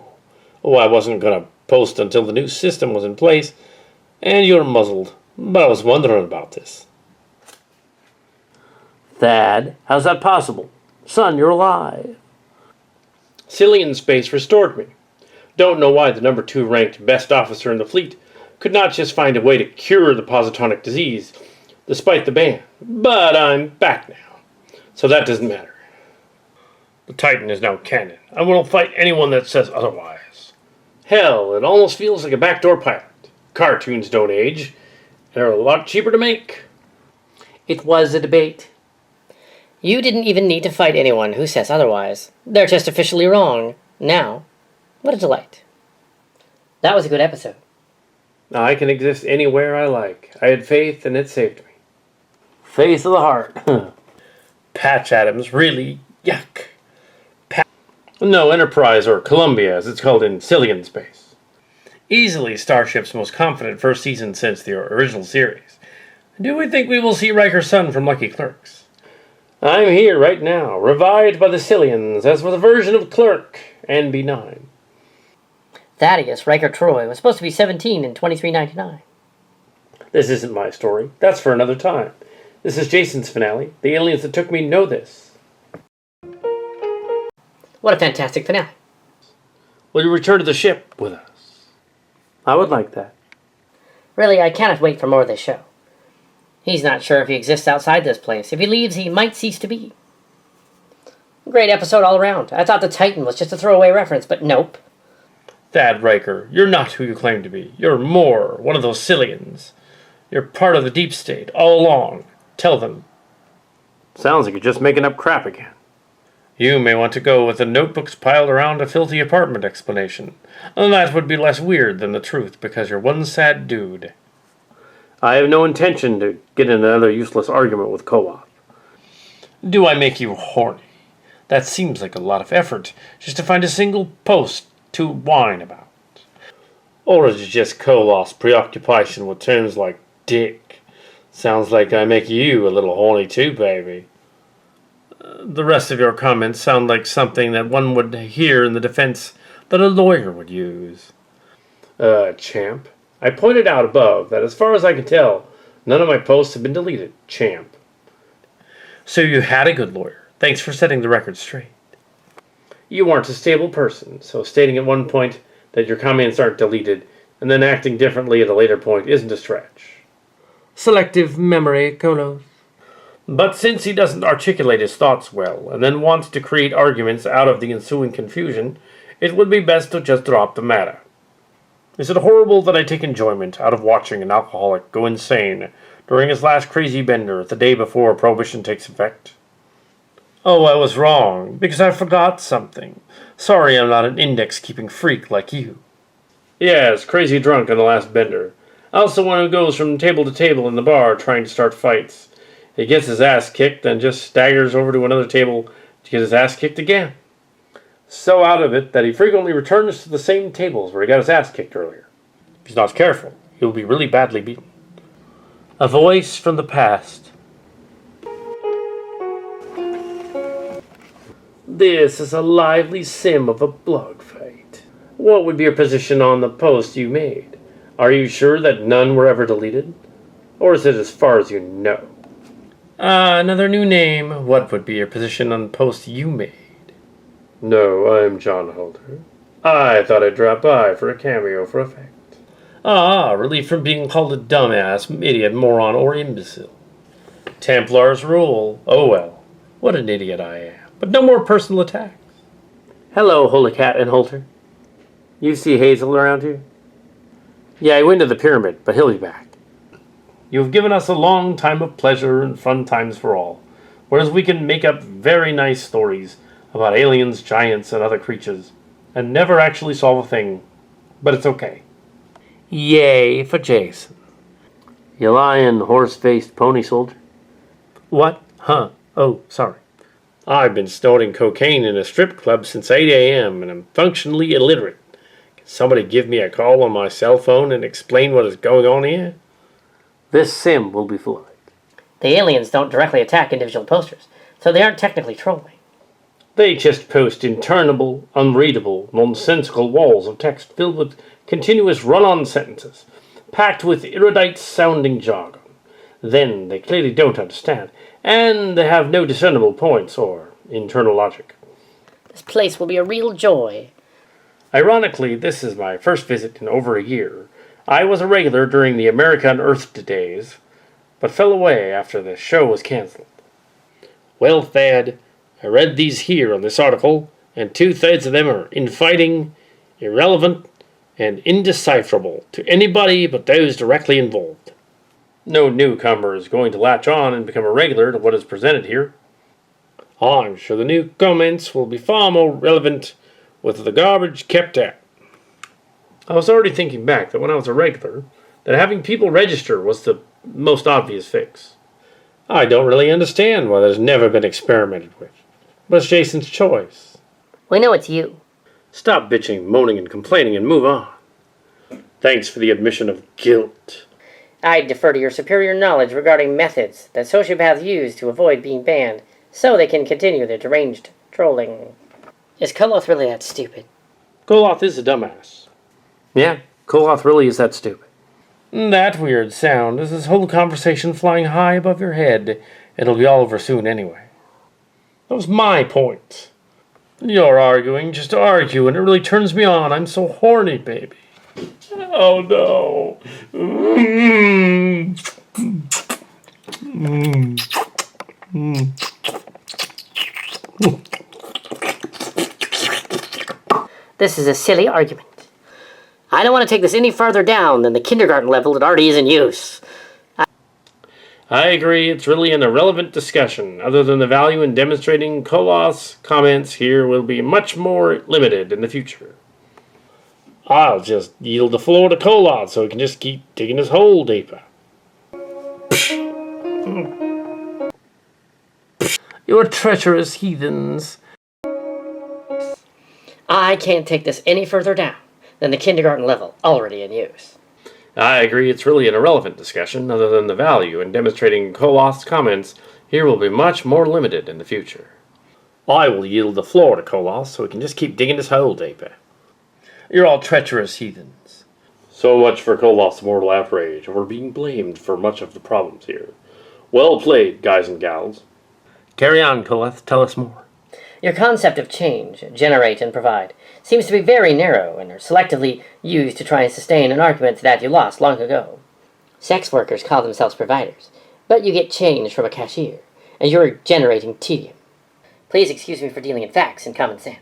Oh, I wasn't going to post until the new system was in place, and you're muzzled. But I was wondering about this. Thad, how's that possible? Son, you're alive. Cillian Space restored me. Don't know why the number 2 ranked best officer in the fleet could not just find a way to cure the positonic disease, despite the ban. But I'm back now, so that doesn't matter. The Titan is now canon. I will fight anyone that says otherwise. Hell, it almost feels like a backdoor pilot. Cartoons don't age, and are a lot cheaper to make. It was a debate. You didn't even need to fight anyone who says otherwise. They're just officially wrong. Now, what a delight. That was a good episode. I can exist anywhere I like. I had faith, and it saved me. Faith of the heart. Patch Adams, really? Yuck. No, Enterprise, or Columbia, as it's called in Cillian Space. Easily Starship's most confident first season since the original series. Do we think we will see Riker's son from Lucky Clerks? I'm here right now, revived by the Cillians, as with a version of Clerk and B9. Thaddeus Riker Troy was supposed to be 17 in 2399. This isn't my story. That's for another time. This is Jason's finale. The aliens that took me know this. What a fantastic finale. Will you return to the ship with us? I would like that. Really, I cannot wait for more of this show. He's not sure if he exists outside this place. If he leaves, he might cease to be. Great episode all around. I thought the Titan was just a throwaway reference, but nope. Thad Riker, you're not who you claim to be. You're more one of those Cillians. You're part of the deep state all along. Tell them. Sounds like you're just making up crap again. You may want to go with the notebooks piled around a filthy apartment explanation. And that would be less weird than the truth, because you're one sad dude. I have no intention to get in another useless argument with Co-op. Do I make you horny? That seems like a lot of effort, just to find a single post to whine about. Or is it just Koloff's preoccupation with terms like dick? Sounds like I make you a little horny too, baby. The rest of your comments sound like something that one would hear in the defense that a lawyer would use. Champ. I pointed out above that as far as I can tell, none of my posts have been deleted, champ. So you had a good lawyer. Thanks for setting the record straight. You aren't a stable person, so stating at one point that your comments aren't deleted and then acting differently at a later point isn't a stretch. Selective memory, Kolos. But since he doesn't articulate his thoughts well, and then wants to create arguments out of the ensuing confusion, it would be best to just drop the matter. Is it horrible that I take enjoyment out of watching an alcoholic go insane during his last crazy bender the day before Prohibition takes effect? Oh, I was wrong, because I forgot something. Sorry I'm not an index-keeping freak like you. Yes, crazy drunk on the last bender. Also one who goes from table to table in the bar trying to start fights. He gets his ass kicked and just staggers over to another table to get his ass kicked again. So out of it that he frequently returns to the same tables where he got his ass kicked earlier. If he's not careful, You'll be really badly beaten. A voice from the past. This is a lively sim of a blog fight. What would be your position on the post you made? Are you sure that none were ever deleted? Or is it as far as you know? Another new name. What would be your position on the post you made? No, I'm John Holder. I thought I'd drop by for a cameo for effect. Relief from being called a dumbass, idiot, moron, or imbecile. Templars rule. Oh well, what an idiot I am. But no more personal attacks. Hello, Holy Cat and Holter. You see Hazel around here? Yeah, he went to the pyramid, but he'll be back. You have given us a long time of pleasure and fun times for all, whereas we can make up very nice stories about aliens, giants, and other creatures, and never actually solve a thing, but it's okay. Yay for Jason. You lying, horse-faced pony soldier? What? Huh? Oh, sorry. I've been snorting cocaine in a strip club since 8 a.m. and I'm functionally illiterate. Can somebody give me a call on my cell phone and explain what is going on here? This sim will be fluid. The aliens don't directly attack individual posters, so they aren't technically trolling. They just post interminable, unreadable, nonsensical walls of text filled with continuous run-on sentences, packed with erudite-sounding jargon. Then they clearly don't understand, and they have no discernible points or internal logic. This place will be a real joy. Ironically, this is my first visit in over a year. I was a regular during the America Unearthed days, but fell away after the show was cancelled. Well, Thad, I read these here on this article, and 2/3 of them are infighting, irrelevant, and indecipherable to anybody but those directly involved. No newcomer is going to latch on and become a regular to what is presented here. I'm sure the new comments will be far more relevant with the garbage kept out. I was already thinking back that when I was a regular, that having people register was the most obvious fix. I don't really understand why there's never been experimented with. But it's Jason's choice. We know it's you. Stop bitching, moaning, and complaining and move on. Thanks for the admission of guilt. I defer to your superior knowledge regarding methods that sociopaths use to avoid being banned, so they can continue their deranged trolling. Is Koloth really that stupid? Koloth is a dumbass. Yeah, Koloth really is that stupid. That weird sound is this whole conversation flying high above your head. It'll be all over soon anyway. That was my point. You're arguing just to argue, and it really turns me on. I'm so horny, baby. Oh, no. This is a silly argument. I don't want to take this any farther down than the kindergarten level that already is in use. I agree, it's really an irrelevant discussion. Other than the value in demonstrating Koloth's comments here will be much more limited in the future. I'll just yield the floor to Koloth so he can just keep digging his hole deeper. You're treacherous heathens. I can't take this any further down than the kindergarten level already in use. I agree, it's really an irrelevant discussion. Other than the value in demonstrating Koloth's comments here will be much more limited in the future. I will yield the floor to Koloth so he can just keep digging his hole deeper. You're all treacherous heathens. So much for Koloth's mortal outrage, and we're being blamed for much of the problems here. Well played, guys and gals. Carry on, Koloth. Tell us more. Your concept of change, generate and provide, seems to be very narrow and are selectively used to try and sustain an argument that you lost long ago. Sex workers call themselves providers, but you get change from a cashier, and you're generating tedium. Please excuse me for dealing in facts and common sense.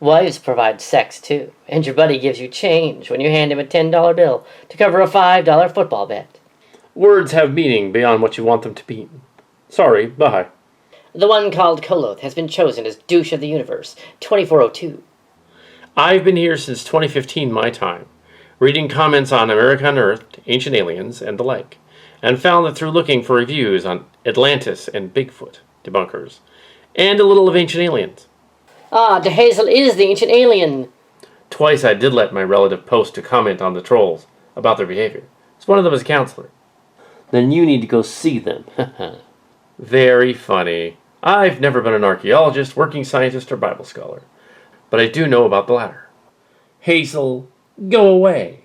Wives provide sex, too, and your buddy gives you change when you hand him a $10 bill to cover a $5 football bet. Words have meaning beyond what you want them to mean. Sorry, bye. The one called Koloth has been chosen as douche of the universe, 2402. I've been here since 2015 my time, reading comments on America Unearthed, Ancient Aliens, and the like, and found that through looking for reviews on Atlantis and Bigfoot debunkers, and a little of Ancient Aliens. Ah, DeHazel is the ancient alien. Twice I did let my relative post to comment on the trolls. about their behavior. So one of them is a counselor. Then you need to go see them. Very funny. I've never been an archaeologist, working scientist, or Bible scholar. But I do know about the latter. Hazel, go away.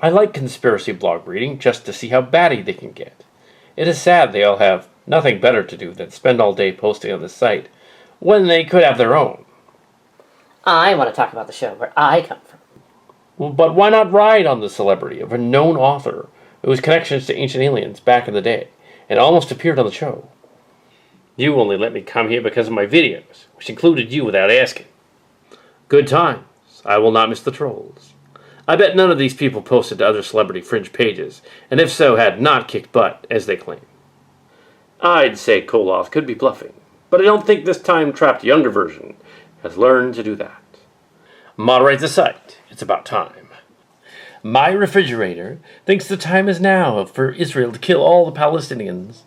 I like conspiracy blog reading just to see how batty they can get. It is sad they all have nothing better to do than spend all day posting on this site when they could have their own. I want to talk about the show where I come from. Well, but why not ride on the celebrity of a known author whose connections to ancient aliens back in the day and almost appeared on the show? You only let me come here because of my videos, which included you without asking. Good times. I will not miss the trolls. I bet none of these people posted to other celebrity fringe pages, and if so, had not kicked butt, as they claim. I'd say Koloth could be bluffing, but I don't think this time-trapped younger version has learned to do that. Moderate the site. It's about time. My refrigerator thinks the time is now for Israel to kill all the Palestinians.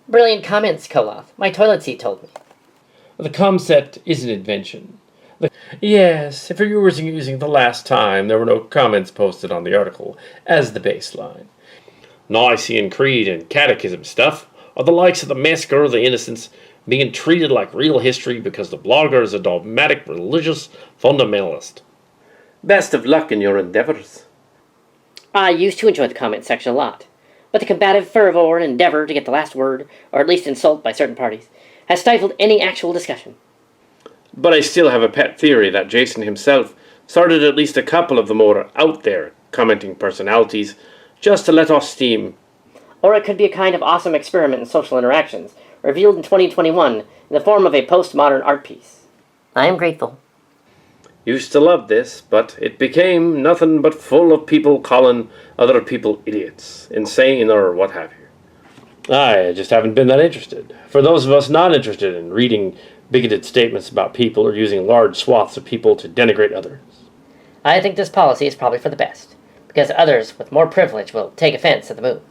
Brilliant comments, Koloth. My toilet seat told me. The concept is an invention. Yes, if you were using the last time, there were no comments posted on the article as the baseline. Nicene Creed and Catechism stuff are the likes of the Massacre of the Innocents being treated like real history because the blogger is a dogmatic religious fundamentalist. Best of luck in your endeavors. I used to enjoy the comment section a lot, but the combative fervor and endeavor to get the last word, or at least insult by certain parties, has stifled any actual discussion. But I still have a pet theory that Jason himself started at least a couple of the more out-there commenting personalities just to let off steam. Or it could be a kind of awesome experiment in social interactions, revealed in 2021 in the form of a postmodern art piece. I am grateful. Used to love this, but it became nothing but full of people calling other people idiots, insane, or what have you. I just haven't been that interested. For those of us not interested in reading bigoted statements about people or using large swaths of people to denigrate others. I think this policy is probably for the best, because others with more privilege will take offense at the move.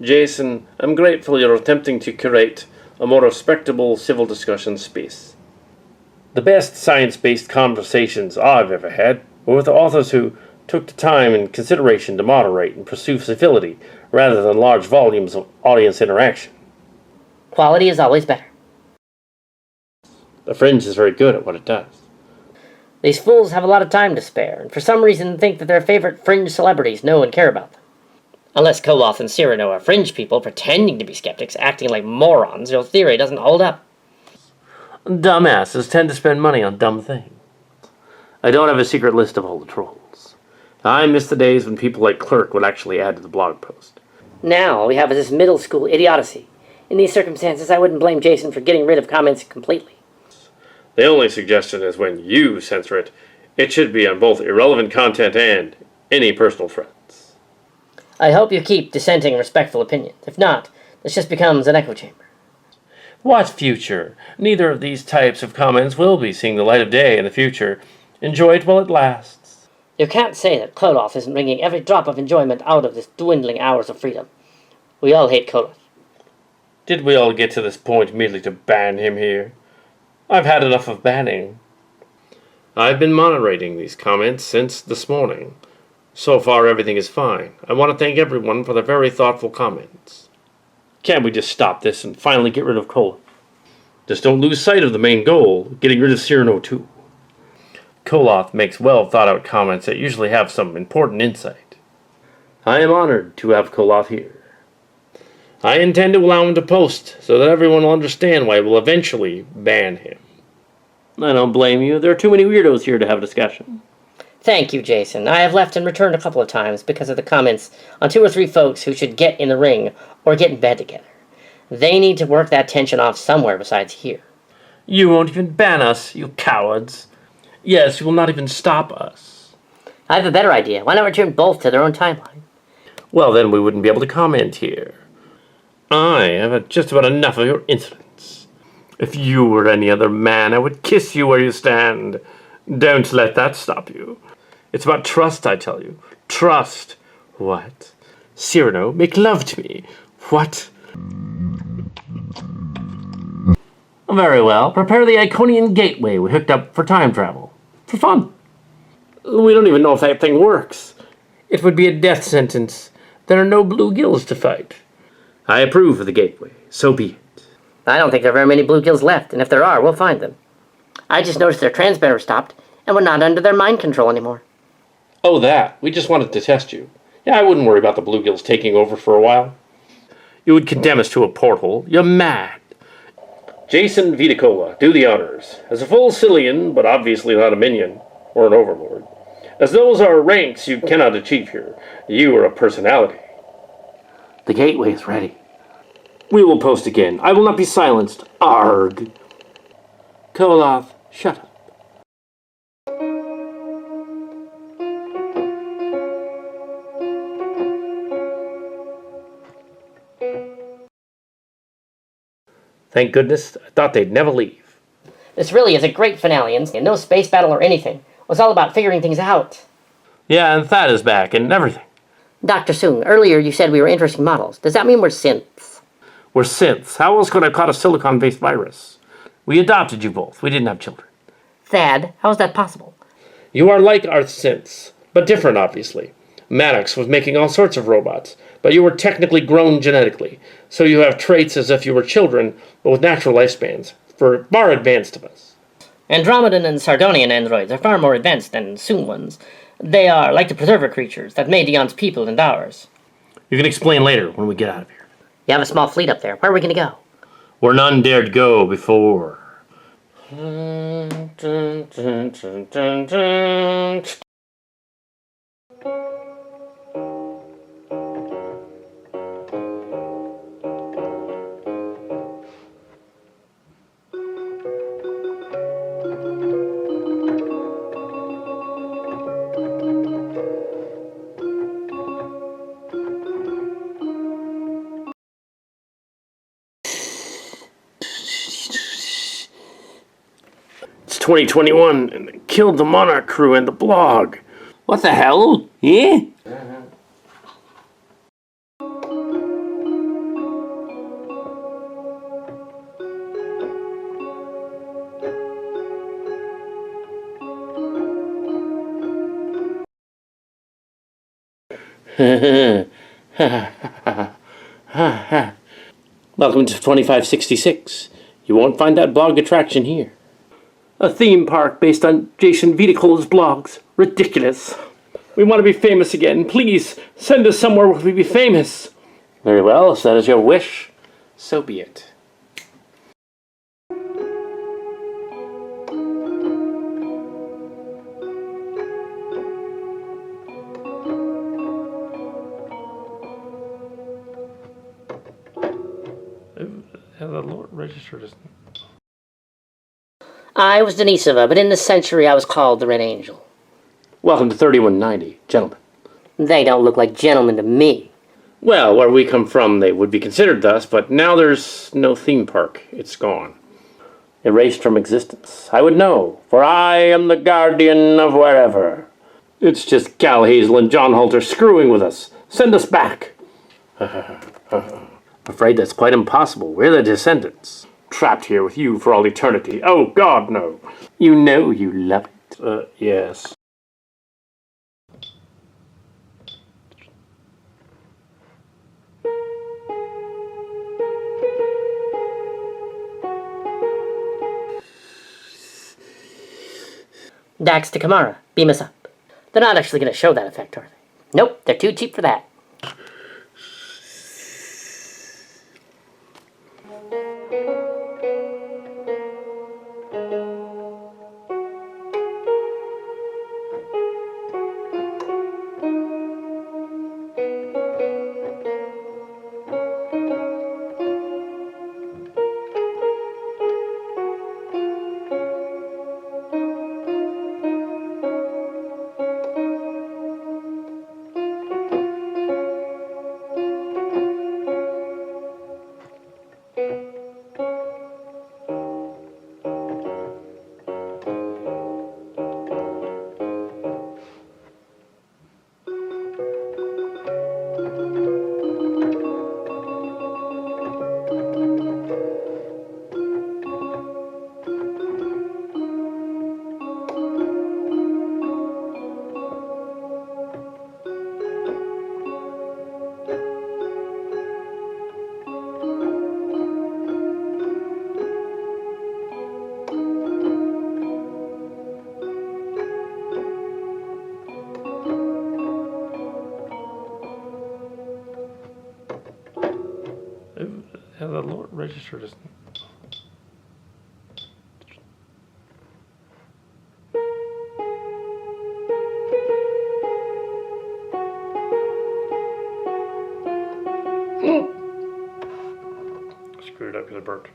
Jason, I'm grateful you're attempting to curate a more respectable civil discussion space. The best science-based conversations I've ever had were with authors who took the time and consideration to moderate and pursue civility rather than large volumes of audience interaction. Quality is always better. The Fringe is very good at what it does. These fools have a lot of time to spare, and for some reason think that their favorite fringe celebrities know and care about them. Unless Koloth and Cyrano are fringe people pretending to be skeptics, acting like morons, your theory doesn't hold up. Dumbasses tend to spend money on dumb things. I don't have a secret list of all the trolls. I miss the days when people like Clerk would actually add to the blog post. Now all we have is this middle school idiocy. In these circumstances, I wouldn't blame Jason for getting rid of comments completely. The only suggestion is when you censor it, it should be on both irrelevant content and any personal threats. I hope you keep dissenting respectful opinions. If not, this just becomes an echo chamber. What future? Neither of these types of comments will be seeing the light of day in the future. Enjoy it while it lasts. You can't say that Koloth isn't wringing every drop of enjoyment out of this dwindling hours of freedom. We all hate Koloth. Did we all get to this point merely to ban him here? I've had enough of banning. I've been moderating these comments since this morning. So far, everything is fine. I want to thank everyone for their very thoughtful comments. Can't we just stop this and finally get rid of Koloth? Just don't lose sight of the main goal, getting rid of Cyrano too. Koloth makes well-thought-out comments that usually have some important insight. I am honored to have Koloth here. I intend to allow him to post so that everyone will understand why we'll eventually ban him. I don't blame you. There are too many weirdos here to have a discussion. Thank you, Jason. I have left and returned a couple of times because of the comments on 2 or 3 folks who should get in the ring or get in bed together. They need to work that tension off somewhere besides here. You won't even ban us, you cowards. Yes, you will not even stop us. I have a better idea. Why not return both to their own timeline? Well, then we wouldn't be able to comment here. I have had just about enough of your insolence. If you were any other man, I would kiss you where you stand. Don't let that stop you. It's about trust, I tell you. Trust. What? Cyrano, make love to me. What? Very well. Prepare the Iconian gateway we hooked up for time travel. For fun. We don't even know if that thing works. It would be a death sentence. There are no bluegills to fight. I approve of the gateway. So be it. I don't think there are very many bluegills left, and if there are, we'll find them. I just noticed their transmitter stopped, and we're not under their mind control anymore. Oh, that. We just wanted to test you. Yeah, I wouldn't worry about the bluegills taking over for a while. You would condemn us to a porthole. You're mad. Jason Viticola, do the honors. As a full Cillian, but obviously not a minion, or an overlord. As those are ranks you cannot achieve here. You are a personality. The gateway is ready. We will post again. I will not be silenced. Arg. Koloth, shut up. Thank goodness. I thought they'd never leave. This really is a great finale, and no space battle or anything. It was all about figuring things out. Yeah, and Thad is back and everything. Dr. Soong, earlier you said we were interesting models. Does that mean we're synths? We're synths. How else could I caught a silicon-based virus? We adopted you both. We didn't have children. Thad, how is that possible? You are like our synths, but different, obviously. Maddox was making all sorts of robots, but you were technically grown genetically, so you have traits as if you were children, but with natural lifespans, far advanced of us. Andromedan and Sardonian androids are far more advanced than Soong ones. They are like the preserver creatures that made Eon's people and ours. You can explain later when we get out of here. You have a small fleet up there. Where are we going to go? Where none dared go before. It's 2021, and they killed the Monarch crew and the blog. What the hell? Yeah? Welcome to 2566. You won't find that blog attraction here. A theme park based on Jason Viticola's blogs. Ridiculous. We want to be famous again. Please, send us somewhere where we be famous. Very well, if that is your wish, so be it. The Lord registered as... I was Denisova, but in this century I was called the Red Angel. Welcome to 3190, gentlemen. They don't look like gentlemen to me. Well, where we come from, they would be considered thus, but now there's no theme park. It's gone. Erased from existence. I would know, for I am the guardian of wherever. It's just Cal Hazel and John Halter screwing with us. Send us back. I'm afraid that's quite impossible. We're the descendants. Trapped here with you for all eternity. Oh, God, no. You know you love it. Yes. Dax to Kamara, beam us up. They're not actually going to show that effect, are they? Nope, they're too cheap for that. No, register doesn't. Screwed up because it burnt.